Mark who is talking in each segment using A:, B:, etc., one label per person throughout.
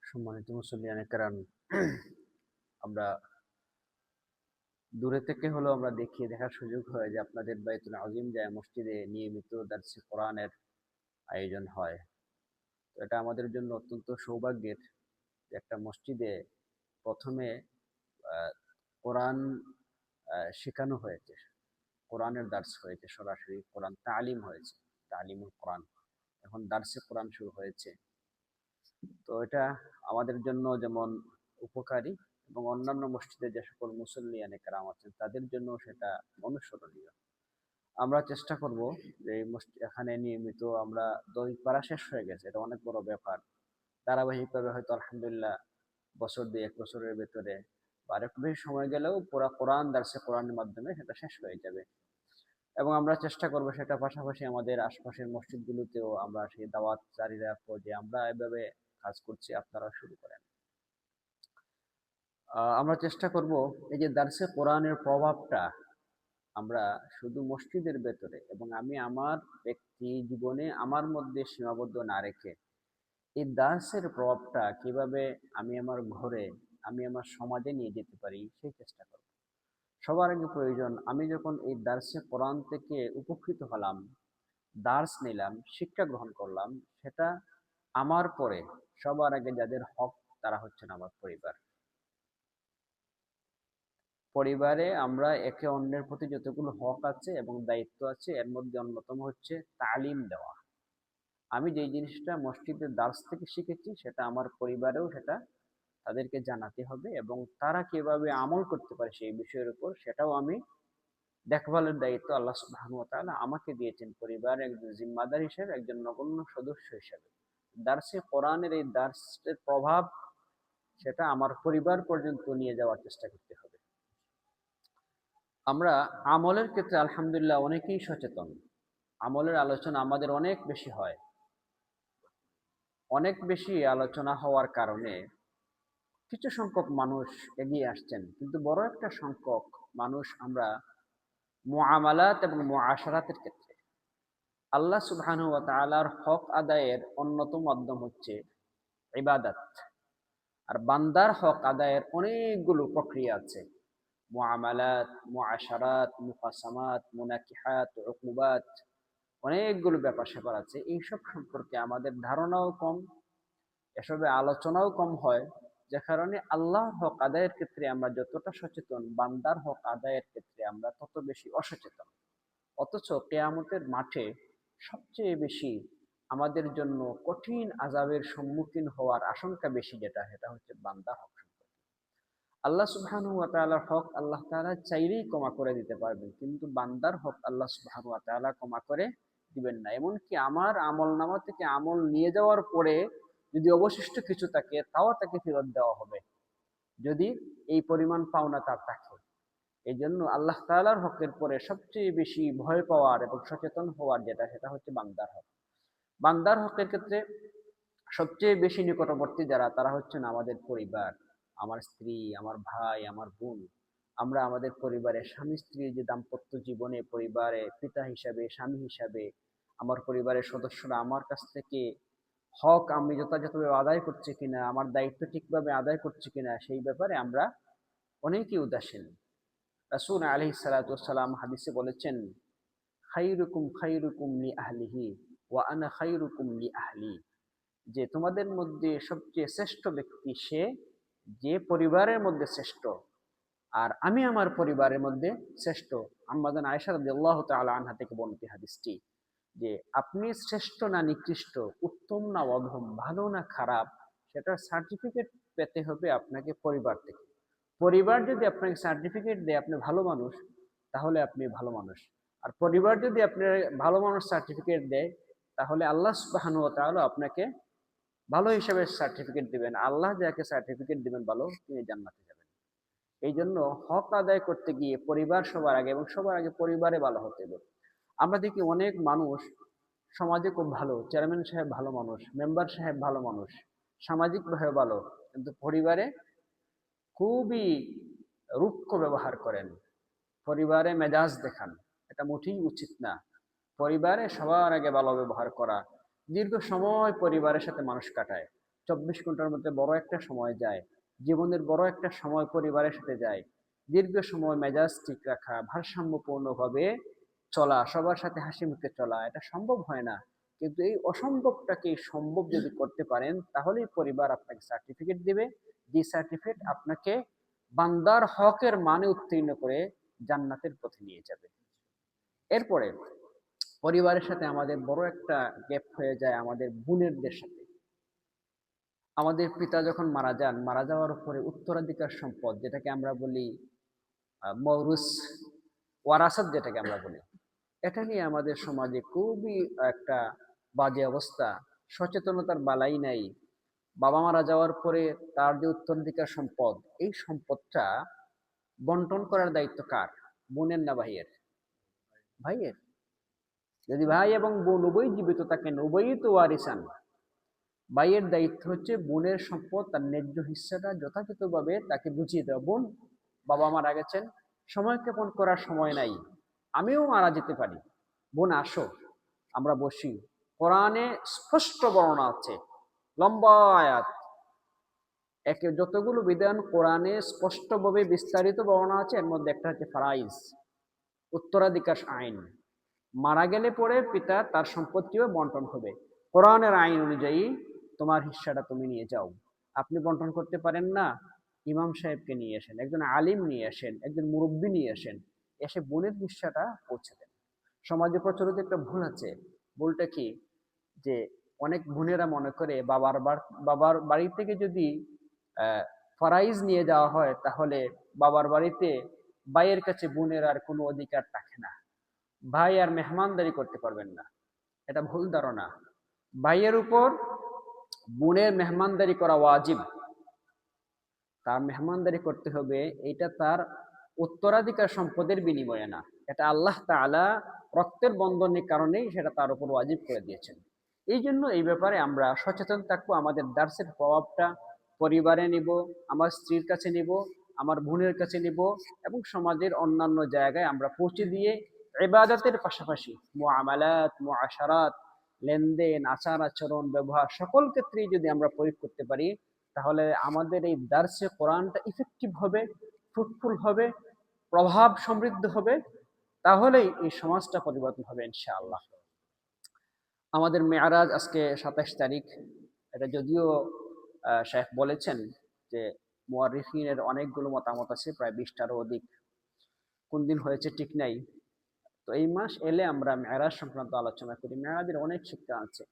A: সম্মানিত মুসল্লিয়ানে কেরাম, আমরা দূরে থেকে হলেও আমরা দেখার সুযোগ হয় যে আপনাদের বাইতুল আজিম জামে মসজিদে নিয়মিত দার্সে কোরআনের আয়োজন হয়। তো এটা আমাদের জন্য অত্যন্ত সৌভাগ্যের যে একটা মসজিদে প্রথমে আহ, কোরআন শেখানো হয়েছে, কোরআনের দার্স হয়েছে, সরাসরি কোরআন তালিম হয়েছে, তালিমুল কোরআন। এখন দার্সে কোরআন শুরু হয়েছে। তো এটা আমাদের জন্য যেমন উপকারী, এবং অন্যান্য মসজিদে যে সকল মুসল্লিয়ানে কেরাম আছেন তাদের জন্য সেটা অনুসরণীয়। আমরা চেষ্টা করব যে এই মসজিদ এখানে নিয়মিত আমরা দৈহিক পারা শেষ হয়ে গেছে, এটা অনেক বড় ব্যাপার। ধারাবাহিকভাবে হয়তো আলহামদুলিল্লাহ বছর দুই এক বছরের ভেতরে বা আর একটু বেশি সময় গেলেও পুরা কোরআন দার্সে কোরআনের মাধ্যমে সেটা শেষ হয়ে যাবে। এবং আমরা চেষ্টা করব সেটা পাশাপাশি আমাদের আশপাশের মসজিদগুলোতেও আমরা সেই দাওয়াত জারি রাখবো যে আমরা এভাবে কাজ করছি, আপনারা শুরু করেন। আমরা চেষ্টা করব এই যে দার্সে কোরআনের প্রভাবটা আমরা শুধু মসজিদের ভেতরে এবং আমি আমার ব্যক্তি জীবনে আমার মধ্যে সীমাবদ্ধ না রেখে এই দার্সের প্রভাবটা কিভাবে আমি আমার ঘরে, আমি আমার সমাজে নিয়ে যেতে পারি সেই চেষ্টা করব। সবার আগে প্রয়োজন, আমি যখন এই দার্সে কোরআন থেকে উপকৃত হলাম, দার্স নিলাম, শিক্ষা গ্রহণ করলাম, সেটা আমার পরে সবার আগে যাদের হক তারা হচ্ছেন আমার পরিবার। পরিবারে আমরা একে অন্যের প্রতি যতগুলো হক আছে এবং দায়িত্ব আছে এর মধ্যে অন্যতম হচ্ছে তালিম দেওয়া। আমি যেই জিনিসটা মসজিদের দার্স থেকে শিখেছি সেটা আমার পরিবারেও সেটা তাদেরকে জানাতে হবে, এবং তারা কিভাবে আমল করতে পারে সেই বিষয়ের উপর সেটাও আমি দেখভালের দায়িত্ব আল্লাহ সুবহানাহু ওয়া তাআলা আমাকে দিয়েছেন পরিবারের একজন জিম্মাদার হিসেবে, একজন নগণ্য সদস্য হিসেবে। দার্সে কোরআনের এই দার্সের প্রভাব সেটা আমার পরিবার পর্যন্ত নিয়ে যাওয়ার চেষ্টা করতে হবে। আমরা আমলের ক্ষেত্রে আলহামদুলিল্লাহ অনেকেই সচেতন, আমলের আলোচনা আমাদের অনেক বেশি হয়। অনেক বেশি আলোচনা হওয়ার কারণে কিছু সংখ্যক মানুষ এগিয়ে আসছেন, কিন্তু বড় একটা সংখ্যক মানুষ আমরা মুআমালাত এবং মুআশারাতের ক্ষেত্রে আল্লাহ সুবহানাহু ওয়া তাআলার হক আদায়ের অন্যতম মাধ্যম হচ্ছে ইবাদত। আর বান্দার হক আদায়ের অনেকগুলো প্রক্রিয়া আছে, মুআমালাত, মুআশারাত, মুকাসামাত, মুনাকিহাত, উকুবাত, অনেকগুলো ব্যাপার স্যাপার আছে। এইসব সম্পর্কে আমাদের ধারণাও কম, এসবে আলোচনাও কম হয়, যে কারণে আল্লাহর হক আদায়ের ক্ষেত্রে আমরা যতটা সচেতন, বান্দার হক আদায়ের ক্ষেত্রে আমরা তত বেশি অসচেতন। অথচ কিয়ামতের মাঠে সবচেয়ে বেশি আমাদের জন্য কঠিন আযাবের সম্মুখীন হওয়ার আশঙ্কা বেশি, সেটা হচ্ছে বান্দার হক সম্পর্কে। আল্লাহ সুবহানাহু ওয়া তাআলার হক আল্লাহ তাআলা চাইলেই ক্ষমা করে দিতে পারবেন, কিন্তু বান্দার হক আল্লাহ সুবহানাহু ওয়া তাআলা ক্ষমা করে দিবেন না। এমনকি আমার আমলনামা থেকে আমল নিয়ে যাওয়ার পরে যদি অবশিষ্ট কিছু থাকে তাও তাকে ফেরত দেওয়া হবে, যদি এই পরিমাণ পাওনা তার থাকে। এই জন্য আল্লাহ তাআলার হকের পরে সবচেয়ে বেশি ভয় পাওয়ার এবং সচেতন হওয়ার সেটা হচ্ছে বান্দার হক। বান্দার হকের ক্ষেত্রে সবচেয়ে বেশি নিকটবর্তী যারা, তারা হচ্ছেন আমাদের পরিবার, আমার স্ত্রী, আমার ভাই, আমার বোন। আমরা আমাদের পরিবারে স্বামী স্ত্রীর যে দাম্পত্য জীবনে পরিবারে পিতা হিসাবে, স্বামী হিসাবে আমার পরিবারের সদস্যরা আমার কাছ থেকে হক আমি যথাযথভাবে আদায় করছি কিনা, আমার দায়িত্ব ঠিকভাবে আদায় করছি কিনা, সেই ব্যাপারে আমরা অনেকেই উদাসীন। রাসূল আলাইহিস সালাতু ওয়াস সালাম হাদিসে বলেছেন, খাইরুকুম খাইরুকুম লি আহলিহি ওয়া আনা খাইরুকুম লি আহলি, যে তোমাদের মধ্যে সবচেয়ে শ্রেষ্ঠ ব্যক্তি সে যে পরিবারের মধ্যে শ্রেষ্ঠ, আর আমি আমার পরিবারের মধ্যে শ্রেষ্ঠ। আম্মা জান আয়েশা রাদিয়াল্লাহু তাআলা আনহা থেকে বর্ণিত হাদিসটি, যে আপনি শ্রেষ্ঠ না নিকৃষ্ট, উত্তম না অধম, ভালো না খারাপ, সেটার সার্টিফিকেট পেতে হবে আপনাকে পরিবার থেকে। পরিবার যদি আপনাকে সার্টিফিকেট দেয় আপনি ভালো মানুষ, তাহলে আপনি ভালো মানুষ। আর পরিবার যদি আপনার ভালো মানুষ সার্টিফিকেট দেয়, তাহলে আল্লাহ সুবহানাহু ওয়া তাআলা আপনাকে ভালো হিসাবে সার্টিফিকেট দিবেন। আল্লাহ যাকে সার্টিফিকেট দিবেন ভালো, তিনি জান্নাতে যাবেন। এই জন্য হক আদায় করতে গিয়ে পরিবার সবার আগে, এবং সবার আগে পরিবারে ভালো হতে হবে। আমরা দেখি অনেক মানুষ সমাজে খুব ভালো, চেয়ারম্যান সাহেব ভালো মানুষ, মেম্বার সাহেব ভালো মানুষ, সামাজিকভাবে ভালো, কিন্তু পরিবারে খুবই রুক্ষ ব্যবহার করেন, পরিবারে মেজাজ দেখান। এটা মোটেই উচিত না। পরিবারে সবার আগে ভালো ব্যবহার করা, দীর্ঘ সময় পরিবারের সাথে মানুষ কাটায়, 24 ঘন্টার মধ্যে বড় একটা সময় যায়, জীবনের বড় একটা সময় পরিবারের সাথে যায়। দীর্ঘ সময় মেজাজ ঠিক রাখা, ভারসাম্যপূর্ণভাবে চলা, সবার সাথে হাসি মুখে চলা, এটা সম্ভব হয় না। কিন্তু এই অসম্ভবটাকে সম্ভব যদি করতে পারেন, তাহলেই পরিবার আপনাকে সার্টিফিকেট দিবে, যে সার্টিফিকেট আপনাকে বান্দার হকের মানে উত্তীর্ণ করে জান্নাতের পথে নিয়ে যাবে। এরপরে পরিবারের সাথে আমাদের বড় একটা গ্যাপ হয়ে যায় আমাদের বোনেরদের সাথে। আমাদের পিতা যখন মারা যান, মারা যাওয়ার পরে উত্তরাধিকার সম্পদ, যেটাকে আমরা বলি মৌরুস, ওয়ারাসাত যেটাকে আমরা বলি, এটা নিয়ে আমাদের সমাজে খুবই একটা বাজে অবস্থা। সচেতনতার বালাই নাই। বাবা মারা যাওয়ার পরে তার যে উত্তরাধিকার সম্পদ, এই সম্পদটা বন্টন করার দায়িত্ব কার? বোনের না ভাইয়ের? ভাইয়ের। যদি ভাই এবং বোন উভয় জীবিত থাকেন, উভয়ই তো ওয়ারিসান। ভাইয়ের দায়িত্ব হচ্ছে বোনের সম্পদ, তার ন্যায্য হিস্সাটা যথাযথভাবে তাকে বুঝিয়ে দেওয়া। বোন, বাবা মারা গেছেন, সময় ক্ষেপণ করার সময় নাই, আমিও মারা যেতে পারি, বোন আসো আমরা বসি। কোরআনে স্পষ্ট বর্ণনা আছে, লম্বা আয়াত, একে যতগুলো বিধান কোরআনে স্পষ্টভাবে বিস্তারিত বর্ণনা আছে, এর মধ্যে একটা হচ্ছে ফারাইজ, উত্তরাধিকার আইন। মারা গেলে পরে পিতা তার সম্পত্তিও বন্টন হবে কোরআনের আইন অনুযায়ী। তোমার হিস্সাটা তুমি নিয়ে যাও। আপনি বন্টন করতে পারেন না, ইমাম সাহেবকে নিয়ে আসেন, একজন আলিম নিয়ে আসেন, একজন মুরব্বী নিয়ে আসেন, এসে বোনের হিস্সাটা পৌঁছে দেন। সমাজে প্রচলিত একটা ভুল আছে। ভুলটা কি? যে অনেক বোনেরা মনে করে বাবার বাড়ি থেকে যদি ফরাইজ নিয়ে যাওয়া হয়, তাহলে বাবার বাড়িতে ভাইয়ের কাছে বোনের আর কোনো অধিকার থাকে না, ভাই আর মেহমানদারি করতে পারবেন না। এটা ভুল ধারণা। ভাইয়ের উপর বোনের মেহমানদারি করা ওয়াজিব, তার মেহমানদারি করতে হবে। এটা তার উত্তরাধিকার সম্পদের বিনিময়ে না, এটা আল্লাহ তাআলা রক্তের বন্ধনের কারণেই সেটা তার উপর ওয়াজিব করে দিয়েছেন। এই জন্য এই ব্যাপারে আমরা সচেতন থাকবো। আমাদের দার্সের প্রভাবটা পরিবারে নিব, আমার স্ত্রীর কাছে নিব, আমার বোনের কাছে নিব, এবং সমাজের অন্যান্য জায়গায় আমরা পৌঁছে দিয়ে ইবাদতের পাশাপাশি মুআমালাত, মুআশারাত, লেনদেন, আচার আচরণ, ব্যবহার, সকল ক্ষেত্রেই যদি আমরা প্রয়োগ করতে পারি, তাহলে আমাদের এই দার্সে কোরআনটা ইফেক্টিভ হবে, ফ্রুটফুল হবে, প্রভাব সমৃদ্ধ হবে। তাহলেই এই সমাজটা পরিবর্তন হবে ইনশাআল্লাহ। আমাদের মেয়ারাজ আজকে 27 তারিখ। এটা যদিও শেখ বলেছেন যে মুয়াররিখিনের অনেকগুলো মতামত আছে, প্রায় 20টারও অধিক, কোন দিন হয়েছে ঠিক নাই। তো এই মাস এলে আমরা মেয়ারাজ সংক্রান্ত আলোচনা করি। মেয়ারাজের অনেক শিক্ষা আছে।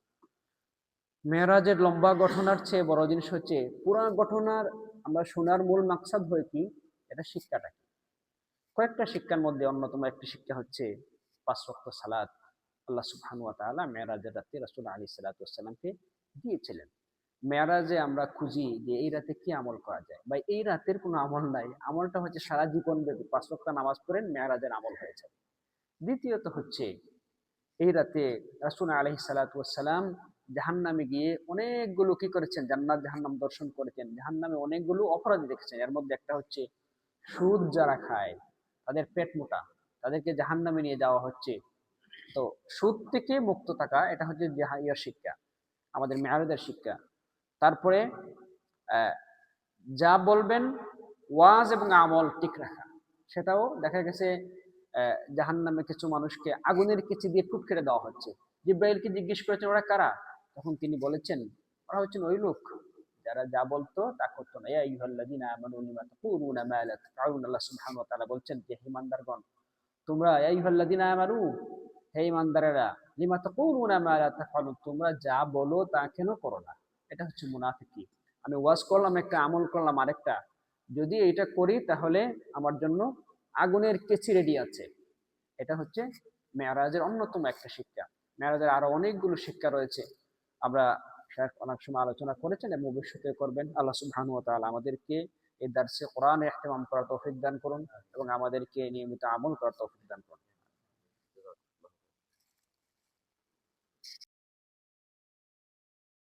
A: মেরাজের লম্বা ঘটনার চেয়ে বড় জিনিস হচ্ছে পুরা ঘটনার আমরা শোনার মূল মাকসাদ হয় কি, এটা শিক্ষাটা কি। কয়েকটা শিক্ষার মধ্যে অন্যতম একটি শিক্ষা হচ্ছে 5 ওয়াক্ত সালাত আল্লাহ সুবহানাহু ওয়া তাআলা মেরাজের রাতে রাসূল আলাইহিস সালাতু ওয়াস সালামকে দিয়েছিলেন। মেরাজে আমরা খুঁজি যে এই রাতে কি আমল করা যায়, বা এই রাতের কোনো আমল নাই, আমলটা হচ্ছে সারা জীবন ব্যাপী 5 ওয়াক্ত নামাজ পড়েন, মেরাজের আমল হয়েছে। দ্বিতীয়ত হচ্ছে এই রাতে রাসূল আলাইহিস সালাতু ওয়াস সালাম জাহান্নামে গিয়ে অনেকগুলো কি করেছেন, জান্নাত জাহান্নাম দর্শন করেছেন, জাহান্নামে অনেকগুলো অপরাধী দেখেছেন। এর মধ্যে একটা হচ্ছে সুদ যারা খায়, তাদের পেট মোটা, তাদেরকে জাহান্নামে নিয়ে যাওয়া হচ্ছে। তো সুদ থেকে মুক্ত থাকা, এটা হচ্ছে ইয়ার শিক্ষা, আমাদের মেয়ারুদের শিক্ষা। তারপরে যা বলবেন ওয়াজ এবং আমল ঠিক রাখা, সেটাও দেখা গেছে জাহান্নামে কিছু মানুষকে আগুনের কেচি দিয়ে ফুটকেটে দেওয়া হচ্ছে। জিব্রাইলকে জিজ্ঞেস করেছেন ওরা কারা, তখন তিনি বলেছেন ওরা হচ্ছেন ওই লোক যারা যা বলতো তা করতো না। ইয়া আইয়ুহাল্লাযীনা আমানু লিমা তাকুলুনা মা লা তাফআলুন। আল্লাহ সুবহানাহু ওয়া তাআলা বলছেন যে হে ঈমানদারগণ, তোমরা ইয়া আইয়ুহাল্লাযীনা আমানু, হে ঈমানদারেরা, লিমা তাকুলুনা মা লা তাফআলুন, তোমরা যা বলো তা কেন করো না। এটা হচ্ছে মুনাফিকি। আমি ওয়াজ করলাম একটা, আমল করলাম আরেকটা, যদি এটা করি তাহলে আমার জন্য আগুনের কেচি রেডি আছে। এটা হচ্ছে মেরাজের অন্যতম একটা শিক্ষা। মেরাজের আরো অনেকগুলো শিক্ষা রয়েছে, আমরা অনেক সময় আলোচনা করেছেন এবং ভবিষ্যতে করবেন। আল্লাহ সুবহানাহু ওয়া তাআলা আমাদেরকে এই দার্সে কোরআন ইহতিমাম করার তৌফিক দান করুন এবং আমাদেরকে নিয়মিত আমল করার তৌফিক দান করুন।